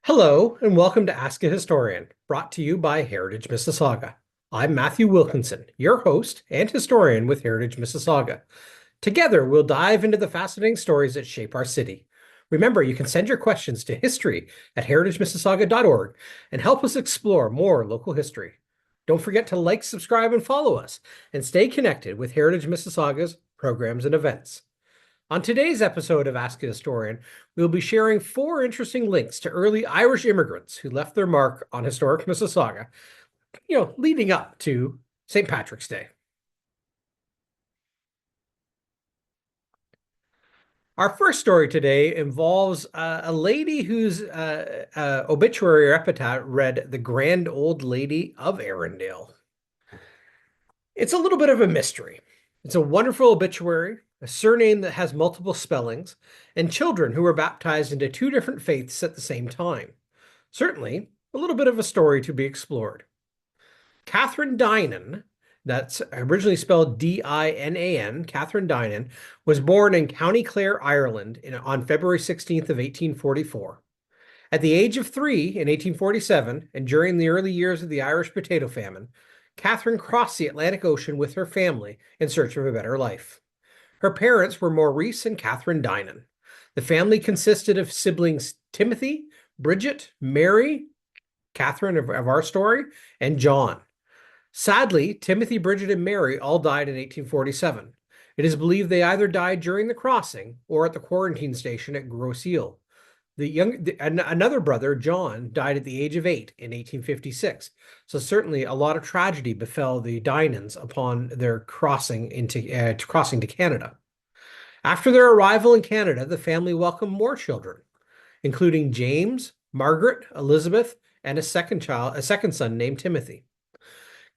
Hello, and welcome to Ask a Historian, brought to you by Heritage Mississauga. I'm Matthew Wilkinson, your host and historian with Heritage Mississauga. Together, we'll dive into the fascinating stories that shape our city. Remember, you can send your questions to history@heritagemississauga.org and help us explore more local history. Don't forget to like, subscribe, and follow us, and stay connected with Heritage Mississauga's programs and events. On today's episode of Ask a Historian, we'll be sharing 4 interesting links to early Irish immigrants who left their mark on historic Mississauga, leading up to St. Patrick's Day. Our first story today involves a lady whose obituary or epitaph read the Grand Old Lady of Erindale. It's a little bit of a mystery. It's a wonderful obituary, a surname that has multiple spellings, and children who were baptized into 2 different faiths at the same time. Certainly, a little bit of a story to be explored. Catherine Dinan, that's originally spelled Dinan, Catherine Dinan, was born in County Clare, Ireland on February 16th of 1844. At the age of 3 in 1847, and during the early years of the Irish potato famine, Catherine crossed the Atlantic Ocean with her family in search of a better life. Her parents were Maurice and Catherine Dinan. The family consisted of siblings Timothy, Bridget, Mary, Catherine of our story, and John. Sadly, Timothy, Bridget, and Mary all died in 1847. It is believed they either died during the crossing or at the quarantine station at Grosse Ile. Another brother, John, died at the age of 8 in 1856. So certainly a lot of tragedy befell the Dinans upon their crossing to Canada. After their arrival in Canada, the family welcomed more children, including James, Margaret, Elizabeth, and a second son named Timothy.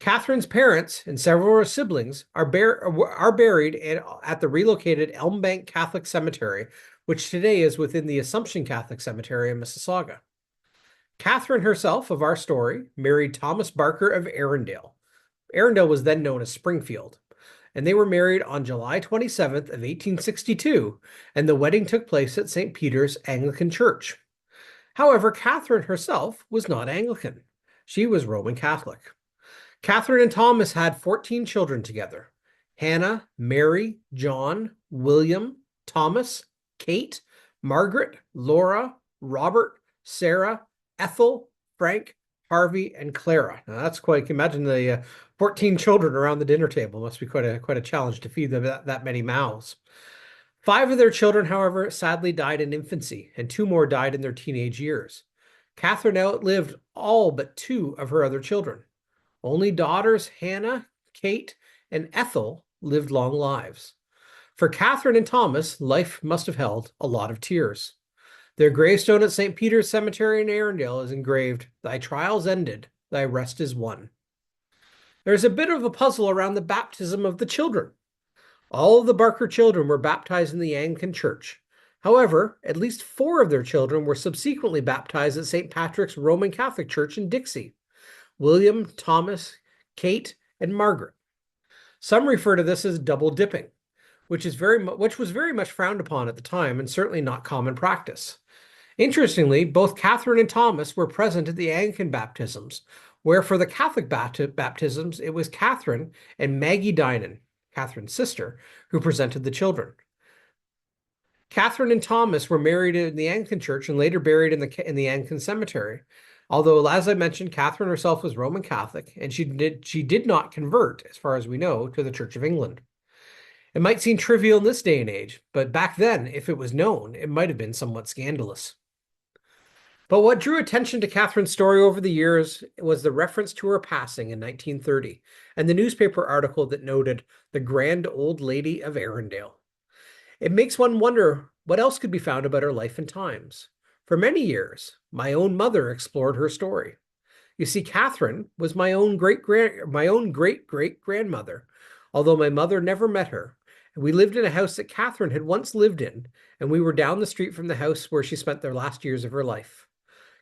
Catherine's parents and several of her siblings are buried at the relocated Elmbank Catholic Cemetery, which today is within the Assumption Catholic Cemetery in Mississauga. Catherine herself, of our story, married Thomas Barker of Erindale. Erindale was then known as Springfield, and they were married on July 27th of 1862, and the wedding took place at St. Peter's Anglican Church. However, Catherine herself was not Anglican. She was Roman Catholic. Catherine and Thomas had 14 children together: Hannah, Mary, John, William, Thomas, Kate, Margaret, Laura, Robert, Sarah, Ethel, Frank, Harvey, and Clara. Now that's quite, imagine the 14 children around the dinner table. Must be quite a challenge to feed them that many mouths. 5 of their children, however, sadly died in infancy, and 2 more died in their teenage years. Catherine outlived all but 2 of her other children. Only daughters Hannah, Kate, and Ethel lived long lives. For Catherine and Thomas, life must have held a lot of tears. Their gravestone at St. Peter's Cemetery in Erindale is engraved, "Thy trials ended, thy rest is won." There's a bit of a puzzle around the baptism of the children. All of the Barker children were baptized in the Anglican Church. However, at least 4 of their children were subsequently baptized at St. Patrick's Roman Catholic Church in Dixie: William, Thomas, Kate, and Margaret. Some refer to this as double dipping, which was very much frowned upon at the time and certainly not common practice. Interestingly, both Catherine and Thomas were present at the Anglican baptisms, where for the Catholic baptisms, it was Catherine and Maggie Dinan, Catherine's sister, who presented the children. Catherine and Thomas were married in the Anglican Church and later buried in the Anglican cemetery. Although, as I mentioned, Catherine herself was Roman Catholic, and she did not convert, as far as we know, to the Church of England. It might seem trivial in this day and age, but back then, if it was known, it might have been somewhat scandalous. But what drew attention to Catherine's story over the years was the reference to her passing in 1930, and the newspaper article that noted the Grand Old Lady of Erindale. It makes one wonder what else could be found about her life and times. For many years, my own mother explored her story. You see, Catherine was my own great-great-grandmother, although my mother never met her. We lived in a house that Catherine had once lived in, and we were down the street from the house where she spent the last years of her life.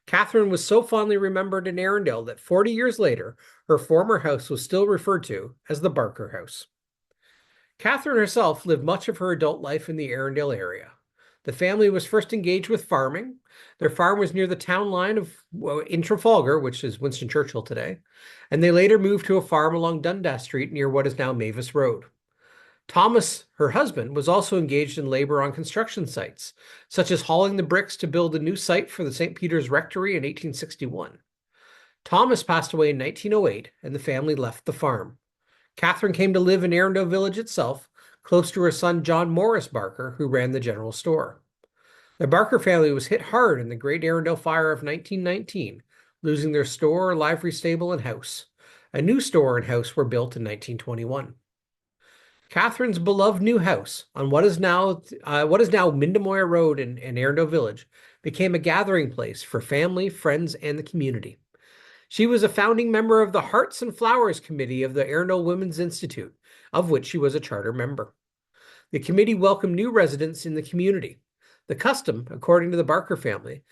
Catherine was so fondly remembered in Erindale that 40 years later, her former house was still referred to as the Barker House. Catherine herself lived much of her adult life in the Erindale area. The family was first engaged with farming. Their farm was near the town line of in Trafalgar, which is Winston Churchill today, and they later moved to a farm along Dundas Street near what is now Mavis Road. Thomas, her husband, was also engaged in labor on construction sites, such as hauling the bricks to build a new site for the St. Peter's Rectory in 1861. Thomas passed away in 1908, and the family left the farm. Catherine came to live in Erindale village itself, close to her son John Morris Barker, who ran the general store. The Barker family was hit hard in the Great Erindale Fire of 1919, losing their store, livery stable, and house. A new store and house were built in 1921. Catherine's beloved new house on what is now Mindemoya Road in Erindale Village became a gathering place for family, friends, and the community. She was a founding member of the Hearts and Flowers Committee of the Erindale Women's Institute, of which she was a charter member. The committee welcomed new residents in the community. The custom, according to the Barker family,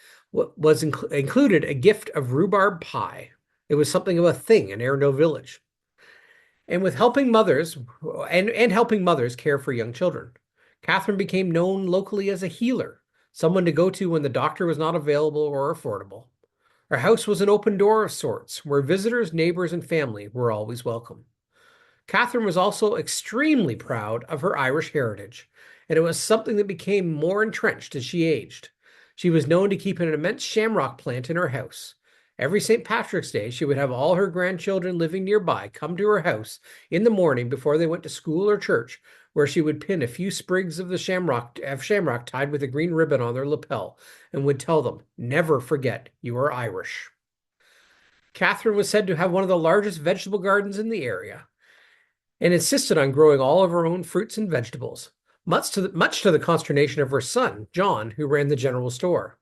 included a gift of rhubarb pie. It was something of a thing in Erindale Village. And with helping mothers care for young children, Catherine became known locally as a healer, someone to go to when the doctor was not available or affordable. Her house was an open door of sorts, where visitors, neighbors, and family were always welcome. Catherine was also extremely proud of her Irish heritage, and it was something that became more entrenched as she aged. She was known to keep an immense shamrock plant in her house. Every St. Patrick's Day, she would have all her grandchildren living nearby come to her house in the morning before they went to school or church, where she would pin a few sprigs of the shamrock tied with a green ribbon on their lapel, and would tell them, "Never forget you are Irish." Catherine was said to have one of the largest vegetable gardens in the area, and insisted on growing all of her own fruits and vegetables, much to the consternation of her son, John, who ran the general store.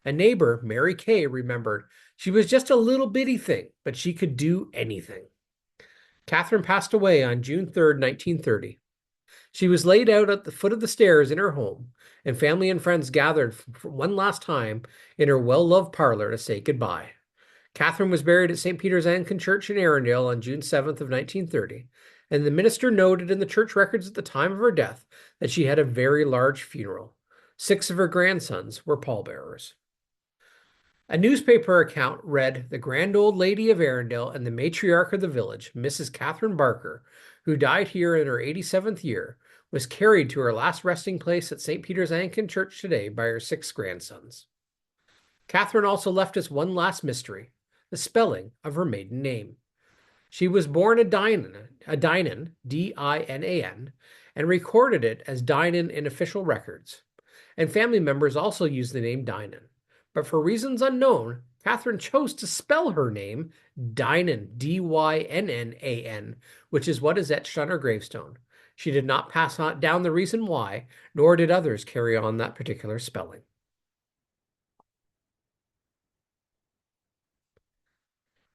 A neighbor, Mary Kay, remembered, "She was just a little bitty thing, but she could do anything." Catherine passed away on June 3rd, 1930. She was laid out at the foot of the stairs in her home, and family and friends gathered for one last time in her well-loved parlor to say goodbye. Catherine was buried at St. Peter's Anglican Church in Erindale on June 7th of 1930, and the minister noted in the church records at the time of her death that she had a very large funeral. 6 of her grandsons were pallbearers. A newspaper account read, "The grand old lady of Erindale and the matriarch of the village, Mrs. Catherine Barker, who died here in her 87th year, was carried to her last resting place at St. Peter's Anglican Church today by her 6 grandsons." Catherine also left us one last mystery, the spelling of her maiden name. She was born a Dinan, D-I-N-A-N, and recorded it as Dinan in official records. And family members also used the name Dinan. But for reasons unknown, Catherine chose to spell her name Dinan, D-Y-N-N-A-N, which is what is etched on her gravestone. She did not pass down the reason why, nor did others carry on that particular spelling.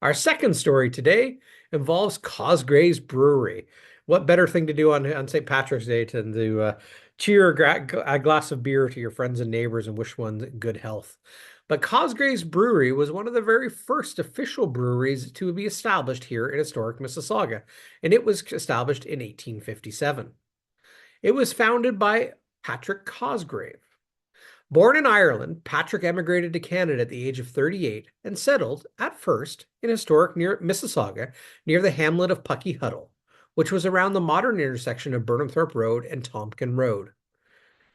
Our second story today involves Cosgrave's Brewery. What better thing to do on St. Patrick's Day than to cheer a glass of beer to your friends and neighbors and wish one good health? But Cosgrave's Brewery was one of the very first official breweries to be established here in historic Mississauga, and it was established in 1857. It was founded by Patrick Cosgrave. Born in Ireland, Patrick emigrated to Canada at the age of 38 and settled, at first, in historic near Mississauga, near the hamlet of Pucky Huddle, which was around the modern intersection of Burnhamthorpe Road and Tompkin Road.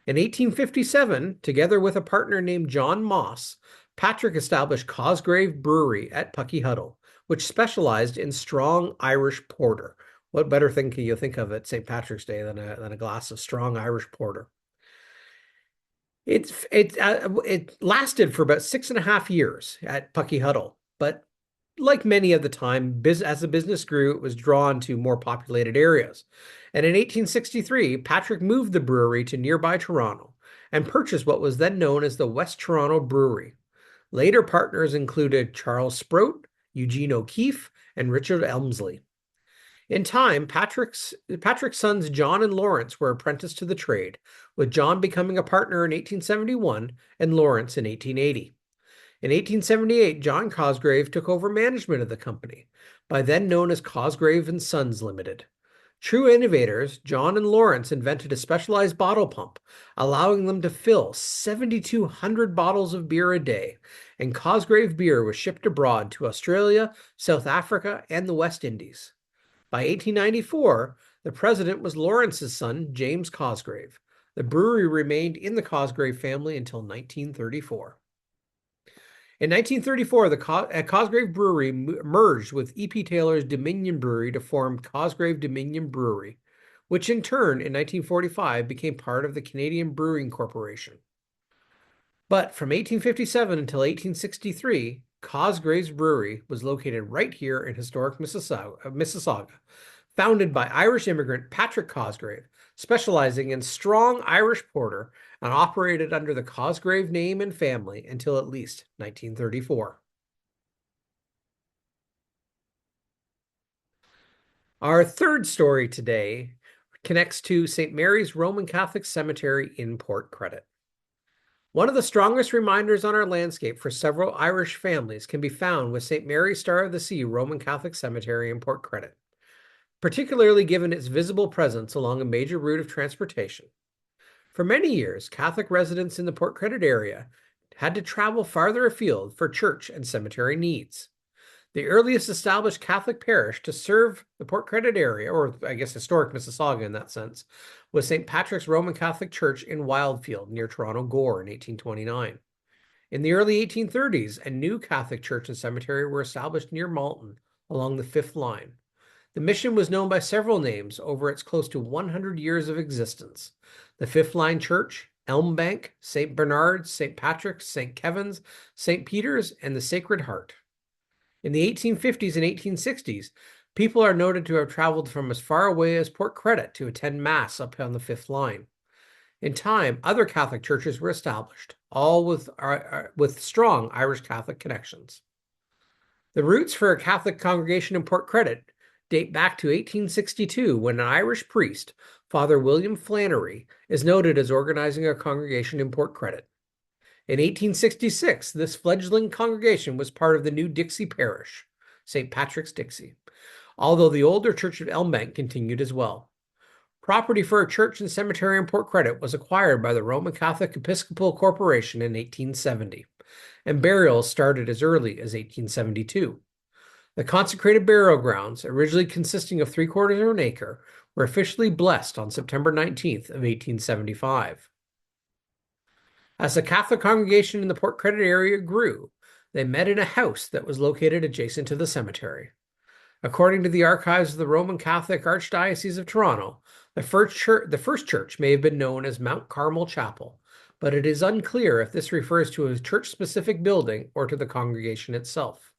In 1857, together with a partner named John Moss, Patrick established Cosgrave Brewery at Pucky Huddle, which specialized in strong Irish porter. What better thing can you think of at St. Patrick's Day than a glass of strong Irish porter? It lasted for about 6.5 years at Pucky Huddle, but like many of the time, as the business grew, it was drawn to more populated areas. And in 1863, Patrick moved the brewery to nearby Toronto and purchased what was then known as the West Toronto Brewery. Later partners included Charles Sprout, Eugene O'Keefe, and Richard Elmsley. In time, Patrick's sons John and Lawrence were apprenticed to the trade, with John becoming a partner in 1871 and Lawrence in 1880. In 1878, John Cosgrave took over management of the company, by then known as Cosgrave and Sons Limited. True innovators, John and Lawrence invented a specialized bottle pump, allowing them to fill 7,200 bottles of beer a day, and Cosgrave beer was shipped abroad to Australia, South Africa, and the West Indies. By 1894, the president was Lawrence's son, James Cosgrave. The brewery remained in the Cosgrave family until 1934. In 1934, the Cosgrave Brewery merged with E.P. Taylor's Dominion Brewery to form Cosgrave Dominion Brewery, which in turn, in 1945, became part of the Canadian Brewing Corporation. But from 1857 until 1863, Cosgrave's Brewery was located right here in historic Mississauga, founded by Irish immigrant Patrick Cosgrave, specializing in strong Irish porter, and operated under the Cosgrave name and family until at least 1934. Our third story today connects to St. Mary's Roman Catholic Cemetery in Port Credit. One of the strongest reminders on our landscape for several Irish families can be found with St. Mary's Star of the Sea Roman Catholic Cemetery in Port Credit, particularly given its visible presence along a major route of transportation. For many years, Catholic residents in the Port Credit area had to travel farther afield for church and cemetery needs. The earliest established Catholic parish to serve the Port Credit area, or I guess historic Mississauga in that sense, was St. Patrick's Roman Catholic Church in Wildfield near Toronto Gore in 1829. In the early 1830s, a new Catholic church and cemetery were established near Malton along the Fifth Line. The mission was known by several names over its close to 100 years of existence. The Fifth Line Church, Elm Bank, St. Bernard's, St. Patrick's, St. Kevin's, St. Peter's, and the Sacred Heart. In the 1850s and 1860s, people are noted to have traveled from as far away as Port Credit to attend Mass up on the Fifth Line. In time, other Catholic churches were established, all with strong Irish Catholic connections. The roots for a Catholic congregation in Port Credit date back to 1862, when an Irish priest, Father William Flannery, is noted as organizing a congregation in Port Credit. In 1866, this fledgling congregation was part of the new Dixie Parish, St. Patrick's Dixie, although the older Church of Elmbank continued as well. Property for a church and cemetery in Port Credit was acquired by the Roman Catholic Episcopal Corporation in 1870, and burials started as early as 1872. The consecrated burial grounds, originally consisting of 3/4 of an acre, were officially blessed on September 19th of 1875. As the Catholic congregation in the Port Credit area grew, they met in a house that was located adjacent to the cemetery. According to the archives of the Roman Catholic Archdiocese of Toronto, the first church may have been known as Mount Carmel Chapel, but it is unclear if this refers to a church-specific building or to the congregation itself.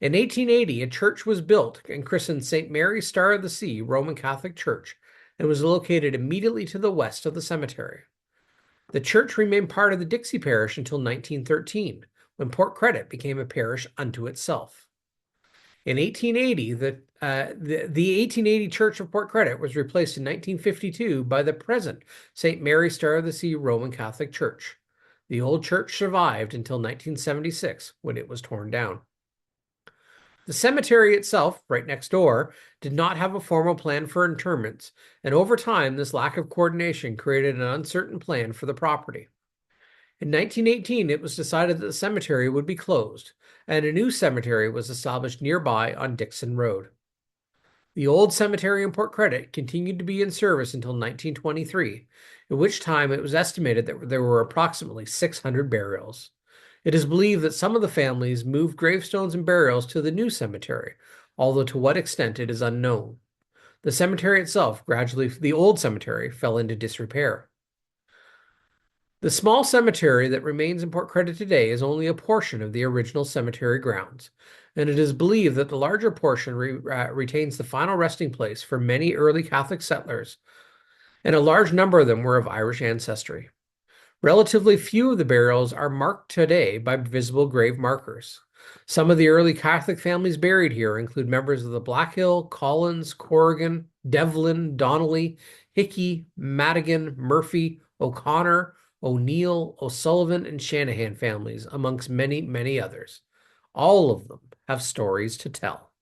In 1880, a church was built and christened St. Mary's Star of the Sea Roman Catholic Church and was located immediately to the west of the cemetery. The church remained part of the Dixie Parish until 1913, when Port Credit became a parish unto itself. In 1880, the 1880 Church of Port Credit was replaced in 1952 by the present St. Mary's Star of the Sea Roman Catholic Church. The old church survived until 1976, when it was torn down. The cemetery itself, right next door, did not have a formal plan for interments, and over time, this lack of coordination created an uncertain plan for the property. In 1918, it was decided that the cemetery would be closed, and a new cemetery was established nearby on Dixon Road. The old cemetery in Port Credit continued to be in service until 1923, at which time it was estimated that there were approximately 600 burials. It is believed that some of the families moved gravestones and burials to the new cemetery, although to what extent it is unknown. The cemetery itself, the old cemetery, fell into disrepair. The small cemetery that remains in Port Credit today is only a portion of the original cemetery grounds, and it is believed that the larger portion retains the final resting place for many early Catholic settlers, and a large number of them were of Irish ancestry. Relatively few of the burials are marked today by visible grave markers. Some of the early Catholic families buried here include members of the Blackhill, Collins, Corrigan, Devlin, Donnelly, Hickey, Madigan, Murphy, O'Connor, O'Neill, O'Sullivan, and Shanahan families, amongst many, many others. All of them have stories to tell.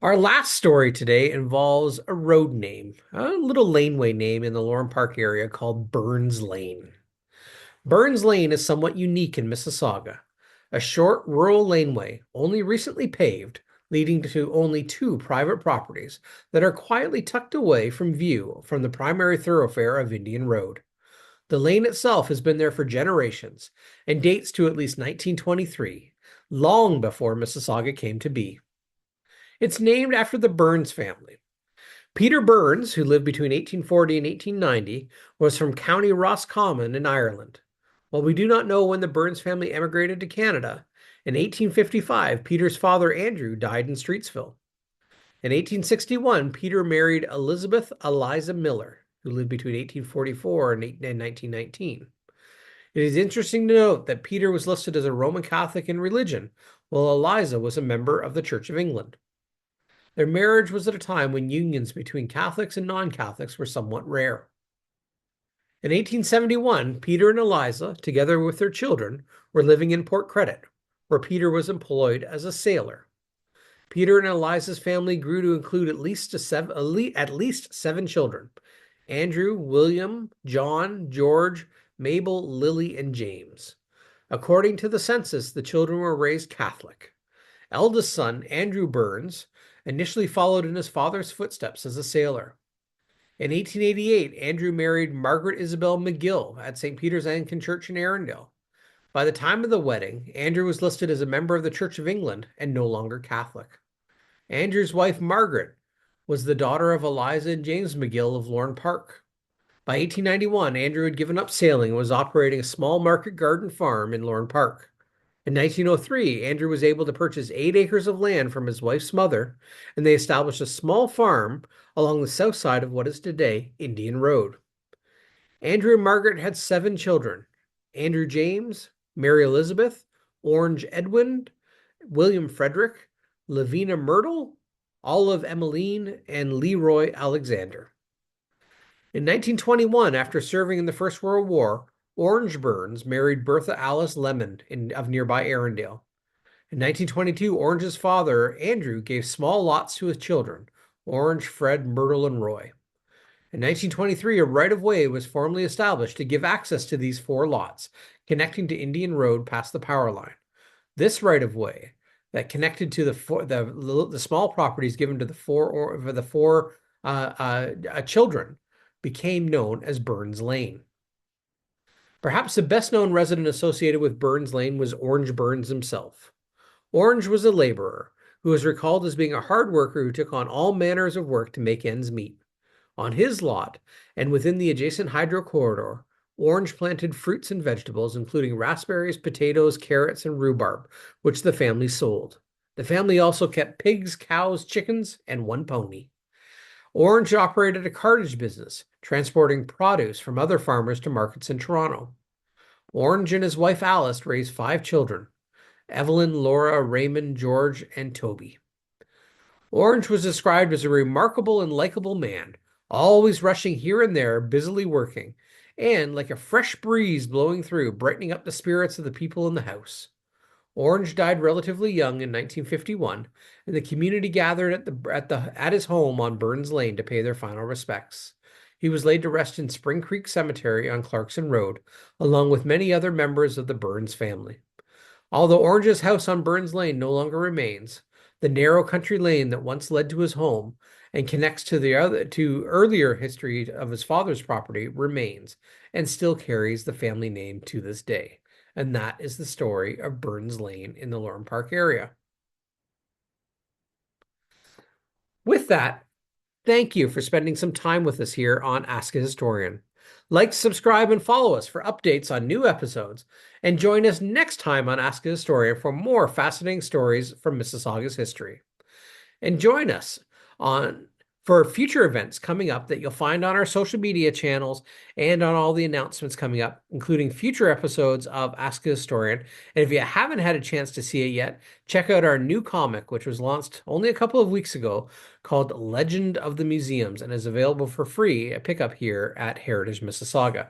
Our last story today involves a road name, a little laneway name in the Lorne Park area called Burns Lane. Burns Lane is somewhat unique in Mississauga, a short rural laneway only recently paved, leading to only two private properties that are quietly tucked away from view from the primary thoroughfare of Indian Road. The lane itself has been there for generations and dates to at least 1923, long before Mississauga came to be. It's named after the Burns family. Peter Burns, who lived between 1840 and 1890, was from County Roscommon in Ireland. While we do not know when the Burns family emigrated to Canada, in 1855, Peter's father Andrew died in Streetsville. In 1861, Peter married Elizabeth Eliza Miller, who lived between 1844 and 1919. It is interesting to note that Peter was listed as a Roman Catholic in religion, while Eliza was a member of the Church of England. Their marriage was at a time when unions between Catholics and non-Catholics were somewhat rare. In 1871, Peter and Eliza, together with their children, were living in Port Credit, where Peter was employed as a sailor. Peter and Eliza's family grew to include at least seven children: Andrew, William, John, George, Mabel, Lily, and James. According to the census, the children were raised Catholic. Eldest son, Andrew Burns, initially followed in his father's footsteps as a sailor. In 1888, Andrew married Margaret Isabel McGill at St. Peter's Anglican Church in Erindale. By the time of the wedding, Andrew was listed as a member of the Church of England and no longer Catholic. Andrew's wife, Margaret, was the daughter of Eliza and James McGill of Lorne Park. By 1891, Andrew had given up sailing and was operating a small market garden farm in Lorne Park. In 1903, Andrew was able to purchase 8 acres of land from his wife's mother, and they established a small farm along the south side of what is today Indian Road. Andrew and Margaret had 7 children: Andrew James, Mary Elizabeth, Orange Edwin, William Frederick, Lavina Myrtle, Olive Emmeline, and Leroy Alexander. In 1921, after serving in the First World War, Orange Burns married Bertha Alice Lemon of nearby Erindale. In 1922, Orange's father, Andrew, gave small lots to his children, Orange, Fred, Myrtle, and Roy. In 1923, a right-of-way was formally established to give access to these 4 lots, connecting to Indian Road past the power line. This right-of-way that connected to the small properties given to the four children became known as Burns Lane. Perhaps the best-known resident associated with Burns Lane was Orange Burns himself. Orange was a laborer who was recalled as being a hard worker who took on all manners of work to make ends meet. On his lot, and within the adjacent hydro corridor, Orange planted fruits and vegetables, including raspberries, potatoes, carrots, and rhubarb, which the family sold. The family also kept pigs, cows, chickens, and 1 pony. Orange operated a cartage business, transporting produce from other farmers to markets in Toronto. Orange and his wife Alice raised 5 children: Evelyn, Laura, Raymond, George, and Toby. Orange was described as a remarkable and likable man, always rushing here and there, busily working, and like a fresh breeze blowing through, brightening up the spirits of the people in the house. Orange died relatively young in 1951, and the community gathered at his home on Burns Lane to pay their final respects. He was laid to rest in Spring Creek Cemetery on Clarkson Road, along with many other members of the Burns family. Although Orange's house on Burns Lane no longer remains, the narrow country lane that once led to his home and connects to earlier history of his father's property remains and still carries the family name to this day. And that is the story of Burns Lane in the Lorne Park area. With that, thank you for spending some time with us here on Ask a Historian. Like, subscribe, and follow us for updates on new episodes, and join us next time on Ask a Historian for more fascinating stories from Mississauga's history. And join us for future events coming up that you'll find on our social media channels and on all the announcements coming up, including future episodes of Ask a Historian. And if you haven't had a chance to see it yet, check out our new comic, which was launched only a couple of weeks ago, called Legend of the Museums, and is available for free at pickup here at Heritage Mississauga.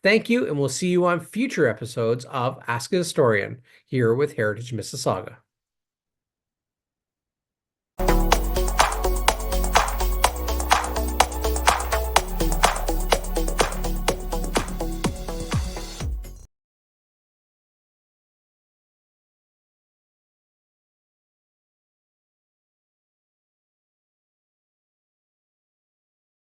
Thank you, and we'll see you on future episodes of Ask a Historian here with Heritage Mississauga.